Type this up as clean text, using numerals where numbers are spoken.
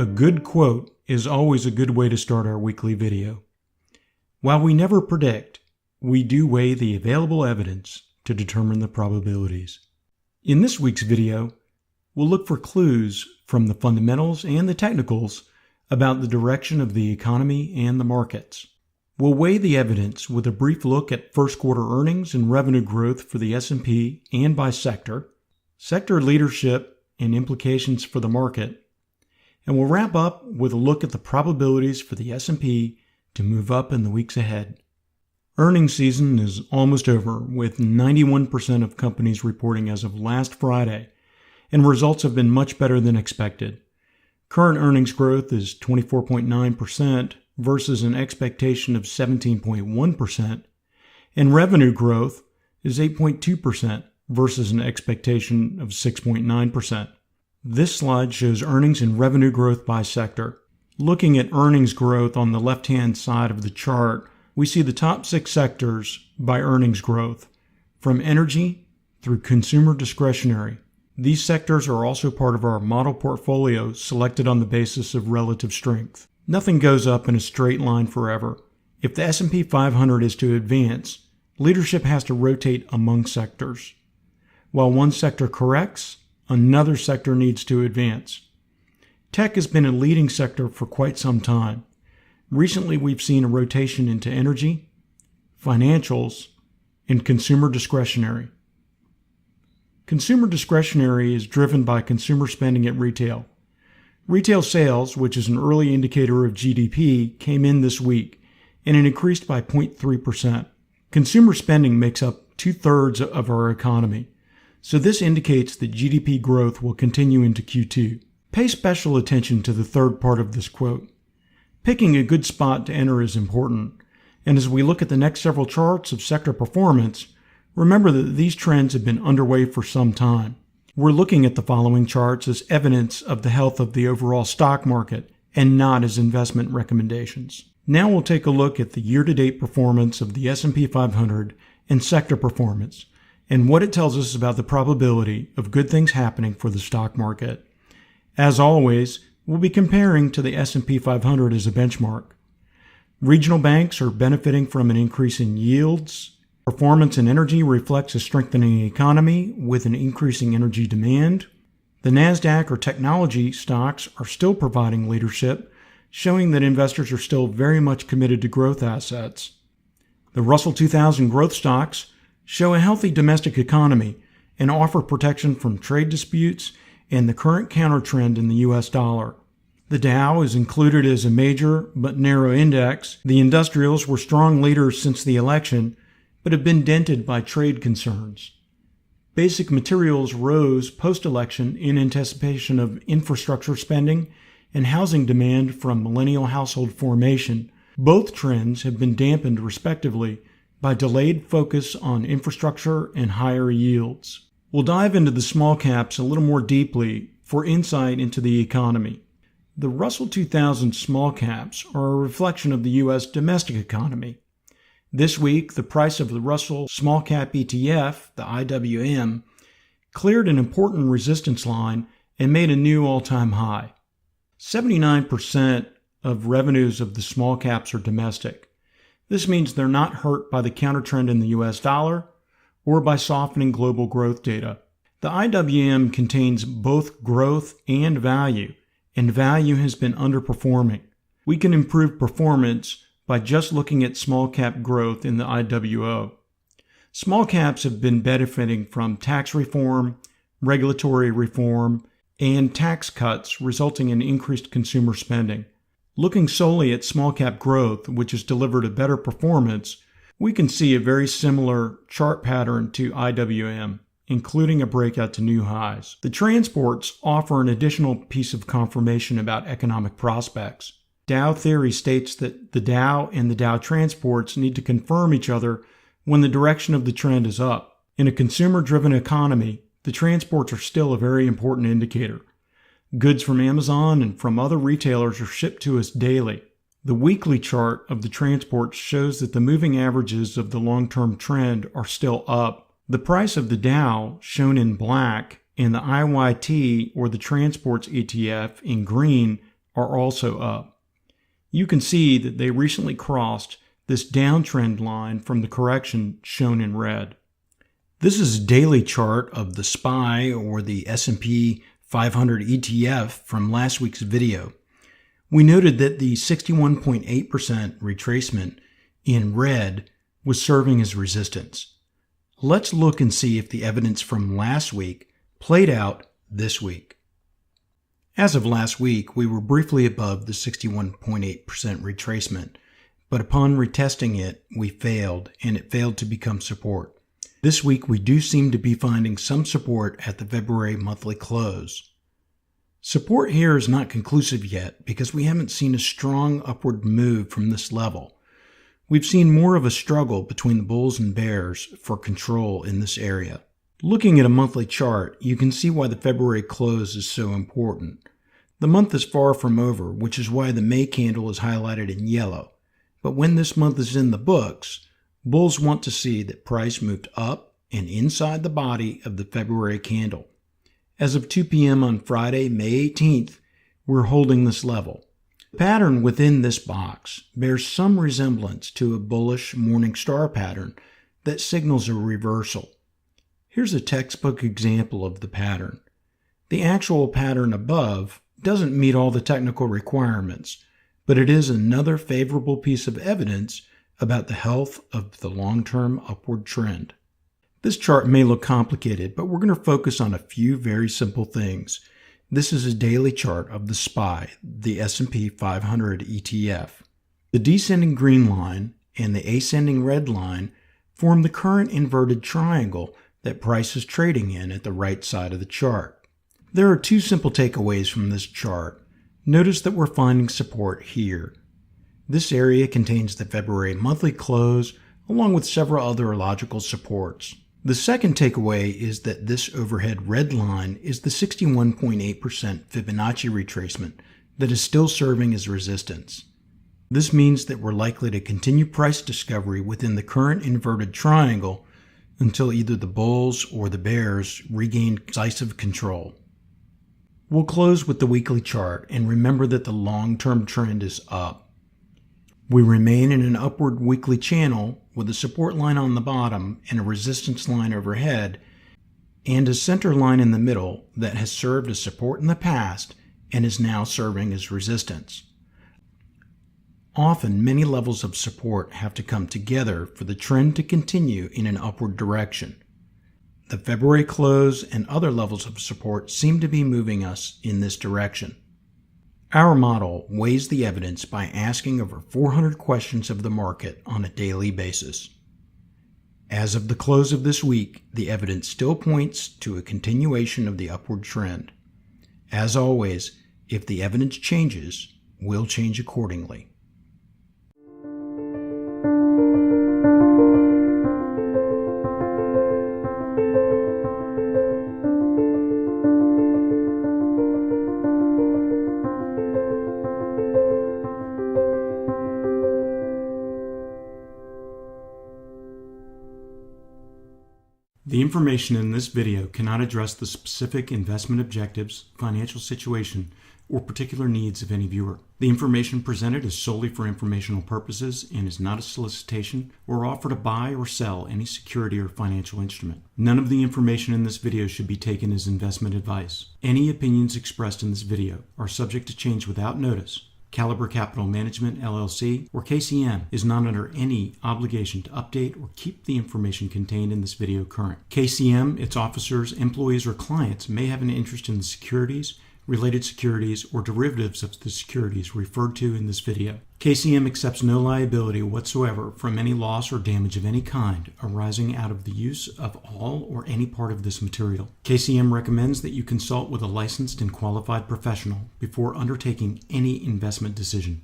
A good quote is always a good way to start our weekly video. While we never predict, we do weigh the available evidence to determine the probabilities. In this week's video, we'll look for clues from the fundamentals and the technicals about the direction of the economy and the markets. We'll weigh the evidence with a brief look at first quarter earnings and revenue growth for the S&P and by sector, sector leadership and implications for the market, and we'll wrap up with a look at the probabilities for the S&P to move up in the weeks ahead. Earnings season is almost over, with 91% of companies reporting as of last Friday, and results have been much better than expected. Current earnings growth is 24.9% versus an expectation of 17.1%, and revenue growth is 8.2% versus an expectation of 6.9%. This slide shows earnings and revenue growth by sector. Looking at earnings growth on the left-hand side of the chart, we see the top 6 sectors by earnings growth, from energy through consumer discretionary. These sectors are also part of our model portfolio selected on the basis of relative strength. Nothing goes up in a straight line forever. If the S&P 500 is to advance, leadership has to rotate among sectors. While one sector corrects, another sector needs to advance. Tech has been a leading sector for quite some time. Recently, we've seen a rotation into energy, financials, and consumer discretionary. Consumer discretionary is driven by consumer spending at retail. Retail sales, which is an early indicator of GDP, came in this week, and it increased by 0.3%. Consumer spending makes up 2/3 of our economy, so this indicates that GDP growth will continue into Q2. Pay special attention to the third part of this quote. Picking a good spot to enter is important, and as we look at the next several charts of sector performance, remember that these trends have been underway for some time. We're looking at the following charts as evidence of the health of the overall stock market and not as investment recommendations. Now we'll take a look at the year-to-date performance of the S&P 500 and sector performance, and what it tells us about the probability of good things happening for the stock market. As always, we'll be comparing to the S&P 500 as a benchmark. Regional banks are benefiting from an increase in yields. Performance in energy reflects a strengthening economy with an increasing energy demand. The NASDAQ or technology stocks are still providing leadership, showing that investors are still very much committed to growth assets. The Russell 2000 growth stocks show a healthy domestic economy and offer protection from trade disputes and the current counter-trend in the U.S. dollar. The Dow is included as a major but narrow index. The industrials were strong leaders since the election, but have been dented by trade concerns. Basic materials rose post-election in anticipation of infrastructure spending and housing demand from millennial household formation. Both trends have been dampened respectively by delayed focus on infrastructure and higher yields. We'll dive into the small caps a little more deeply for insight into the economy. The Russell 2000 small caps are a reflection of the U.S. domestic economy. This week, the price of the Russell Small Cap ETF, the IWM, cleared an important resistance line and made a new all-time high. 79% of revenues of the small caps are domestic. This means they're not hurt by the counter-trend in the U.S. dollar or by softening global growth data. The IWM contains both growth and value has been underperforming. We can improve performance by just looking at small cap growth in the IWO. Small caps have been benefiting from tax reform, regulatory reform, and tax cuts resulting in increased consumer spending. Looking solely at small cap growth, which has delivered a better performance, we can see a very similar chart pattern to IWM, including a breakout to new highs. The transports offer an additional piece of confirmation about economic prospects. Dow theory states that the Dow and the Dow transports need to confirm each other when the direction of the trend is up. In a consumer-driven economy, the transports are still a very important indicator. Goods from Amazon and from other retailers are shipped to us daily. The weekly chart of the transports shows that the moving averages of the long-term trend are still up. The price of the Dow, shown in black, and the IYT, or the transports ETF, in green, are also up. You can see that they recently crossed this downtrend line from the correction shown in red. This is a daily chart of the SPY or the S&P 500 ETF from last week's video. We noted that the 61.8% retracement in red was serving as resistance. Let's look and see if the evidence from last week played out this week. As of last week, we were briefly above the 61.8% retracement, but upon retesting it, we failed, and it failed to become support. This week, we do seem to be finding some support at the February monthly close. Support here is not conclusive yet because we haven't seen a strong upward move from this level. We've seen more of a struggle between the bulls and bears for control in this area. Looking at a monthly chart, you can see why the February close is so important. The month is far from over, which is why the May candle is highlighted in yellow. But when this month is in the books, bulls want to see that price moved up and inside the body of the February candle. As of 2 p.m. on Friday, May 18th, we're holding this level. The pattern within this box bears some resemblance to a bullish morning star pattern that signals a reversal. Here's a textbook example of the pattern. The actual pattern above doesn't meet all the technical requirements, but it is another favorable piece of evidence about the health of the long-term upward trend. This chart may look complicated, but we're going to focus on a few very simple things. This is a daily chart of the SPY, the S&P 500 ETF. The descending green line and the ascending red line form the current inverted triangle that price is trading in at the right side of the chart. There are two simple takeaways from this chart. Notice that we're finding support here. This area contains the February monthly close, along with several other logical supports. The second takeaway is that this overhead red line is the 61.8% Fibonacci retracement that is still serving as resistance. This means that we're likely to continue price discovery within the current inverted triangle until either the bulls or the bears regain decisive control. We'll close with the weekly chart and remember that the long-term trend is up. We remain in an upward weekly channel with a support line on the bottom and a resistance line overhead, and a center line in the middle that has served as support in the past and is now serving as resistance. Often, many levels of support have to come together for the trend to continue in an upward direction. The February close and other levels of support seem to be moving us in this direction. Our model weighs the evidence by asking over 400 questions of the market on a daily basis. As of the close of this week, the evidence still points to a continuation of the upward trend. As always, if the evidence changes, we'll change accordingly. The information in this video cannot address the specific investment objectives, financial situation, or particular needs of any viewer. The information presented is solely for informational purposes and is not a solicitation or offer to buy or sell any security or financial instrument. None of the information in this video should be taken as investment advice. Any opinions expressed in this video are subject to change without notice. Caliber Capital Management, LLC, or KCM, is not under any obligation to update or keep the information contained in this video current. KCM, its officers, employees, or clients may have an interest in the securities, related securities, or derivatives of the securities referred to in this video. KCM accepts no liability whatsoever from any loss or damage of any kind arising out of the use of all or any part of this material. KCM recommends that you consult with a licensed and qualified professional before undertaking any investment decision.